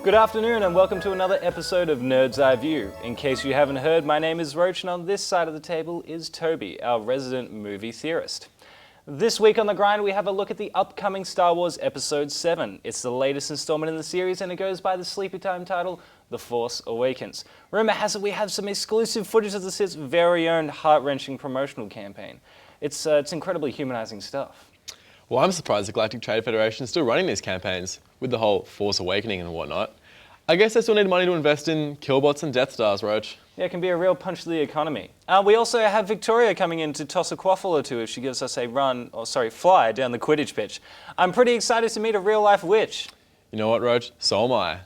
Good afternoon and welcome to another episode of Nerd's Eye View. In case you haven't heard, my name is Roach and on this side of the table is Toby, our resident movie theorist. This week on The Grind we have a look at the upcoming Star Wars Episode 7. It's the latest installment in the series and it goes by the sleepy time title, The Force Awakens. Rumor has it we have some exclusive footage of the Sith's very own heart-wrenching promotional campaign. It's incredibly humanizing stuff. Well, I'm surprised the Galactic Trade Federation is still running these campaigns, with the whole Force Awakening and whatnot. I guess they still need money to invest in killbots and Death Stars, Roach. Yeah, it can be a real punch to the economy. We also have Victoria coming in to toss a quaffle or two if she gives us a fly down the Quidditch pitch. I'm pretty excited to meet a real-life witch. You know what, Roach? So am I.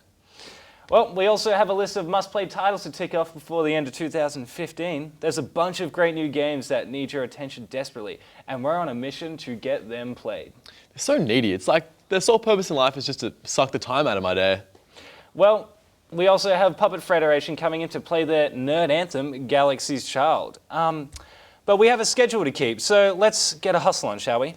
Well, we also have a list of must-play titles to tick off before the end of 2015. There's a bunch of great new games that need your attention desperately, and we're on a mission to get them played. They're so needy. It's like their sole purpose in life is just to suck the time out of my day. Well, we also have Puppet Federation coming in to play their nerd anthem, Galaxy's Child. But we have a schedule to keep, so let's get a hustle on, shall we?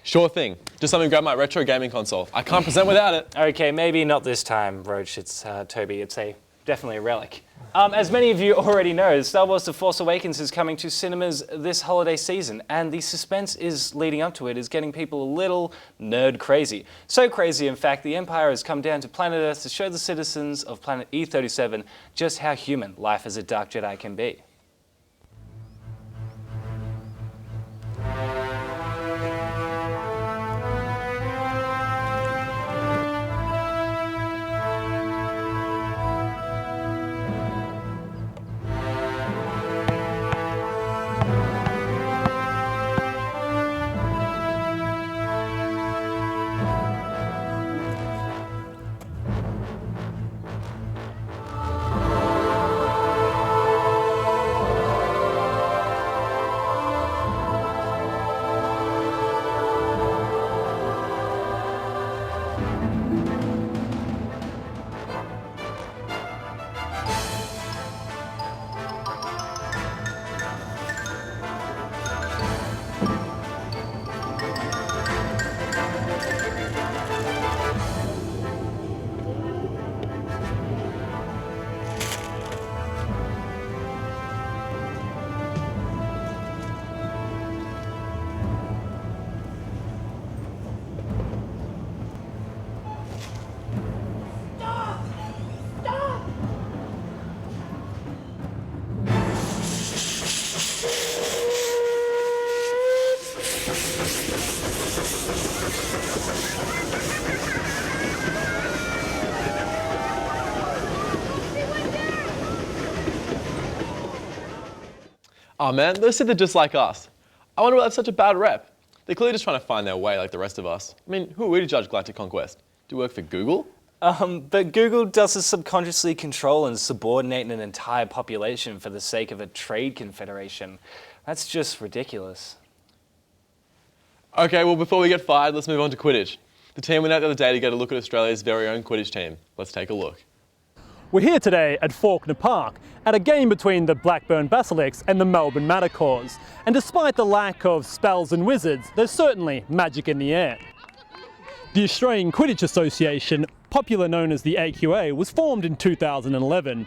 Sure thing. Just let me grab my retro gaming console. I can't present without it. Okay, maybe not this time, Roach. It's Toby. It's definitely a relic. As many of you already know, Star Wars The Force Awakens is coming to cinemas this holiday season, and the suspense leading up to it is getting people a little nerd crazy. So crazy, in fact, the Empire has come down to planet Earth to show the citizens of planet E37 just how human life as a Dark Jedi can be. Oh man, those Sith are just like us. I wonder why they have such a bad rep. They're clearly just trying to find their way like the rest of us. I mean, who are we to judge galactic conquest? Do you work for Google? But Google doesn't subconsciously control and subordinate an entire population for the sake of a trade confederation. That's just ridiculous. Okay, well before we get fired, let's move on to Quidditch. The team went out the other day to get a look at Australia's very own Quidditch team. Let's take a look. We're here today at Fawkner Park at a game between the Blackburn Basilics and the Melbourne Matacors. And despite the lack of spells and wizards, there's certainly magic in the air. The Australian Quidditch Association, popularly known as the AQA, was formed in 2011.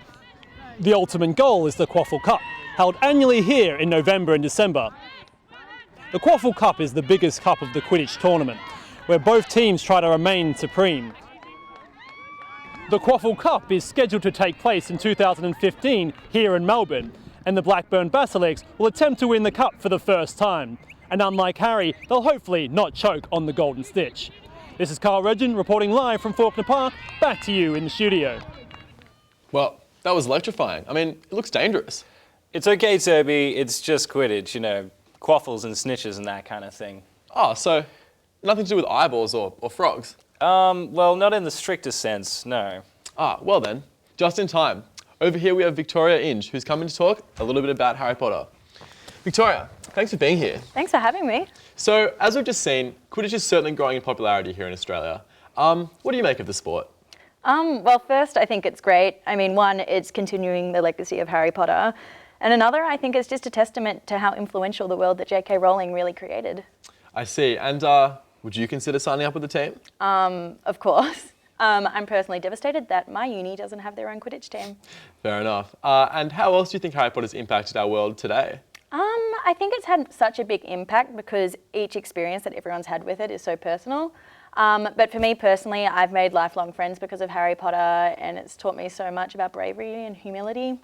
The ultimate goal is the Quaffle Cup, held annually here in November and December. The Quaffle Cup is the biggest cup of the Quidditch tournament, where both teams try to remain supreme. The Quaffle Cup is scheduled to take place in 2015 here in Melbourne, and the Blackburn Basilics will attempt to win the cup for the first time. And unlike Harry, they'll hopefully not choke on the Golden Stitch. This is Carl Regin reporting live from Fawkner Park. Back to you in the studio. Well, that was electrifying. I mean, it looks dangerous. It's okay, Toby. It's just Quidditch, you know, quaffles and snitches and that kind of thing. Oh, so nothing to do with eyeballs or frogs? Well, not in the strictest sense, no. Ah, well then, just in time. Over here we have Victoria Inge, who's coming to talk a little bit about Harry Potter. Victoria, thanks for being here. Thanks for having me. So, as we've just seen, Quidditch is certainly growing in popularity here in Australia. What do you make of the sport? Well, first, I think it's great. I mean, one, it's continuing the legacy of Harry Potter. And another, I think, is just a testament to how influential the world that J.K. Rowling really created. I see. And would you consider signing up with the team? Of course. I'm personally devastated that my uni doesn't have their own Quidditch team. Fair enough. And how else do you think Harry Potter's impacted our world today? I think it's had such a big impact because each experience that everyone's had with it is so personal. But for me personally, I've made lifelong friends because of Harry Potter, and it's taught me so much about bravery and humility.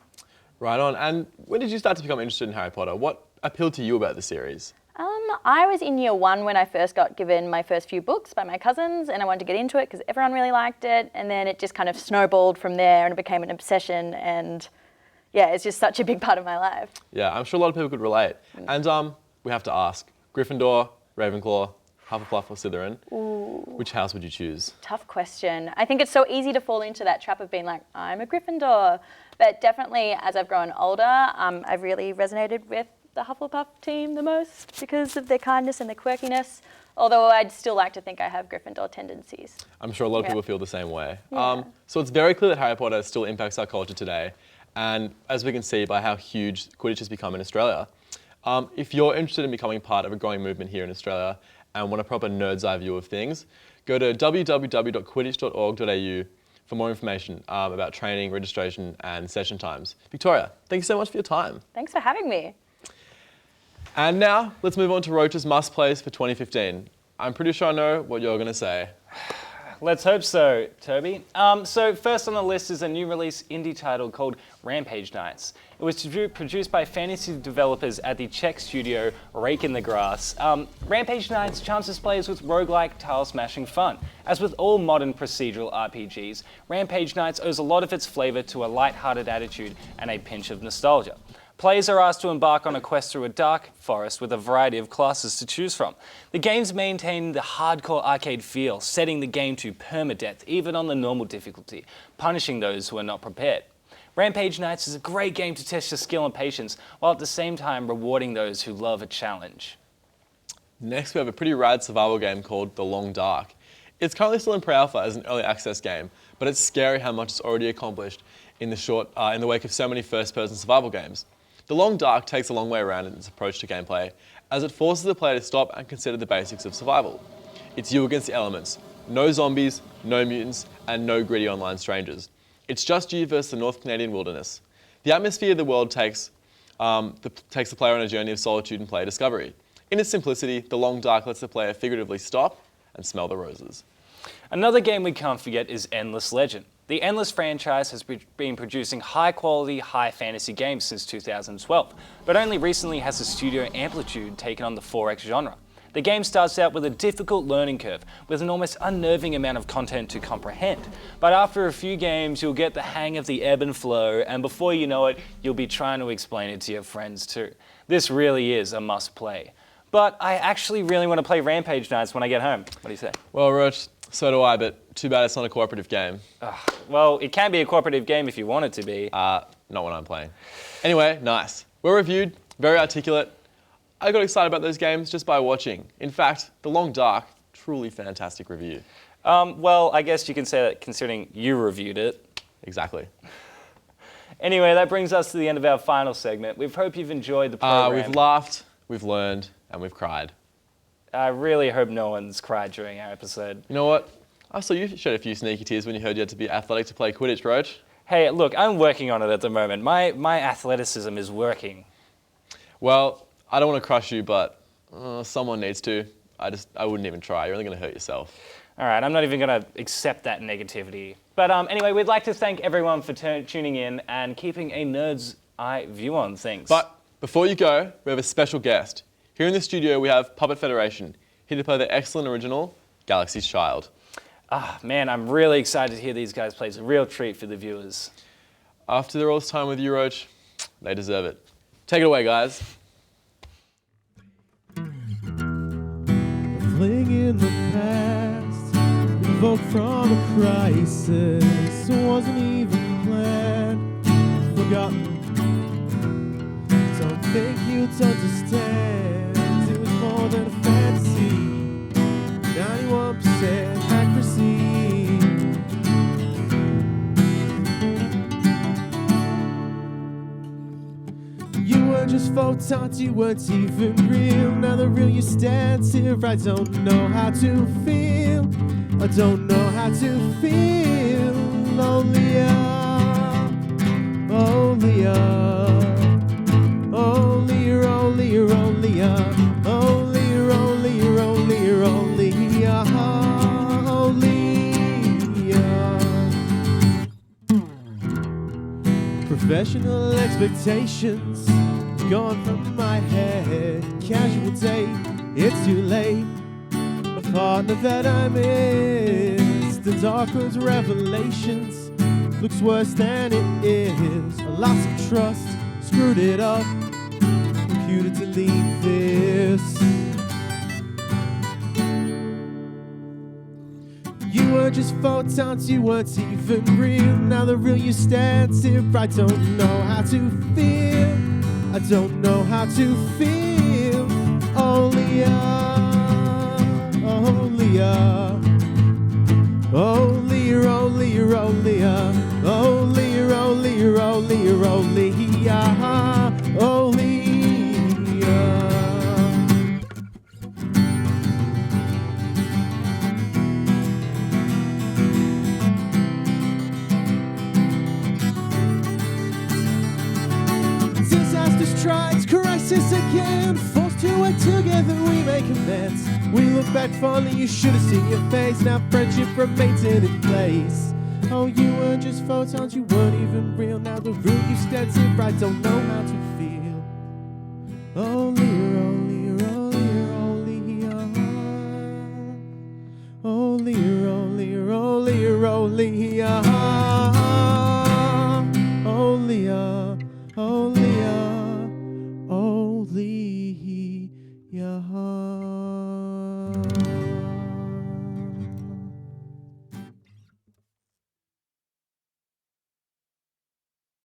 Right on. And when did you start to become interested in Harry Potter? What appealed to you about the series? I was in year 1 when I first got given my first few books by my cousins, and I wanted to get into it because everyone really liked it, and then it just kind of snowballed from there and it became an obsession, and yeah, it's just such a big part of my life. Yeah, I'm sure a lot of people could relate. And we have to ask, Gryffindor, Ravenclaw, Hufflepuff or Slytherin? Ooh. Which house would you choose? Tough question. I think it's so easy to fall into that trap of being like, I'm a Gryffindor. But definitely as I've grown older, I've really resonated with the Hufflepuff team the most because of their kindness and their quirkiness. Although I'd still like to think I have Gryffindor tendencies. I'm sure a lot of people feel the same way. Yeah. So it's very clear that Harry Potter still impacts our culture today. And as we can see by how huge Quidditch has become in Australia, if you're interested in becoming part of a growing movement here in Australia and want a proper nerd's eye view of things, go to www.quidditch.org.au for more information about training, registration and session times. Victoria, thank you so much for your time. Thanks for having me. And now, let's move on to Roach's must-plays for 2015. I'm pretty sure I know what you're going to say. Let's hope so, Toby. So first on the list is a new release indie title called Rampage Nights. It was produced by fantasy developers at the Czech studio Rake in the Grass. Rampage Nights chances players with roguelike tile-smashing fun. As with all modern procedural RPGs, Rampage Nights owes a lot of its flavour to a light-hearted attitude and a pinch of nostalgia. Players are asked to embark on a quest through a dark forest with a variety of classes to choose from. The games maintain the hardcore arcade feel, setting the game to permadeath even on the normal difficulty, punishing those who are not prepared. Rampage Nights is a great game to test your skill and patience, while at the same time rewarding those who love a challenge. Next, we have a pretty rad survival game called The Long Dark. It's currently still in pre-alpha as an early access game, but it's scary how much it's already accomplished in the wake of so many first-person survival games. The Long Dark takes a long way around in its approach to gameplay, as it forces the player to stop and consider the basics of survival. It's you against the elements. No zombies, no mutants, and no gritty online strangers. It's just you versus the North Canadian wilderness. The atmosphere of the world takes the player on a journey of solitude and player discovery. In its simplicity, The Long Dark lets the player figuratively stop and smell the roses. Another game we can't forget is Endless Legend. The Endless franchise has been producing high-quality, high-fantasy games since 2012, but only recently has the studio Amplitude taken on the 4X genre. The game starts out with a difficult learning curve, with an almost unnerving amount of content to comprehend. But after a few games, you'll get the hang of the ebb and flow, and before you know it, you'll be trying to explain it to your friends too. This really is a must-play. But I actually really want to play Rampage Nights when I get home. What do you say? Well, Roach, so do I, but too bad it's not a cooperative game. Well, it can be a cooperative game if you want it to be. Not when I'm playing. Anyway, nice. Well reviewed, very articulate. I got excited about those games just by watching. In fact, The Long Dark, truly fantastic review. Well, I guess you can say that considering you reviewed it. Exactly. Anyway, that brings us to the end of our final segment. We hope you've enjoyed the program. We've laughed, we've learned, and we've cried. I really hope no one's cried during our episode. You know what? I saw you shed a few sneaky tears when you heard you had to be athletic to play Quidditch, Roach. Hey, look, I'm working on it at the moment. My athleticism is working. Well, I don't want to crush you, but someone needs to. I wouldn't even try. You're only going to hurt yourself. All right, I'm not even going to accept that negativity. But anyway, we'd like to thank everyone for tuning in and keeping a nerd's eye view on things. But before you go, we have a special guest. Here in the studio, we have Puppet Federation, here to play the excellent original, Galaxy's Child. Man, I'm really excited to hear these guys play. It's a real treat for the viewers. After all this time with you, Roach, they deserve it. Take it away, guys. A fling in the past, invoked from a crisis, wasn't even planned, forgotten. Don't think you'd understand, it was more than a fantasy, 91% accuracy. You were just photons, you weren't even real. Now the real you stand here, I don't know how to feel, I don't know how how to feel. Only only only you're only you're only only you're only you're only you're only professional expectations gone from my head. Casual day, it's too late. A partner that I miss. The darkest revelations looks worse than it is. A loss of trust, screwed it up. Computer delete this. You were just photons, you weren't even real. Now the real you stands here. I don't know how to feel. I don't know how to feel. Only only only you're only you're only only you're only you're only you're only only disaster strikes, crisis again. Forced to work together, we make amends. We look back fondly, you should have seen your face. Now friendship remains in its place. Oh, you were just photons, you weren't even real. Now the real you stands here, I don't know how to feel. Only you're only you're only you're only only you're only you're only you're only only only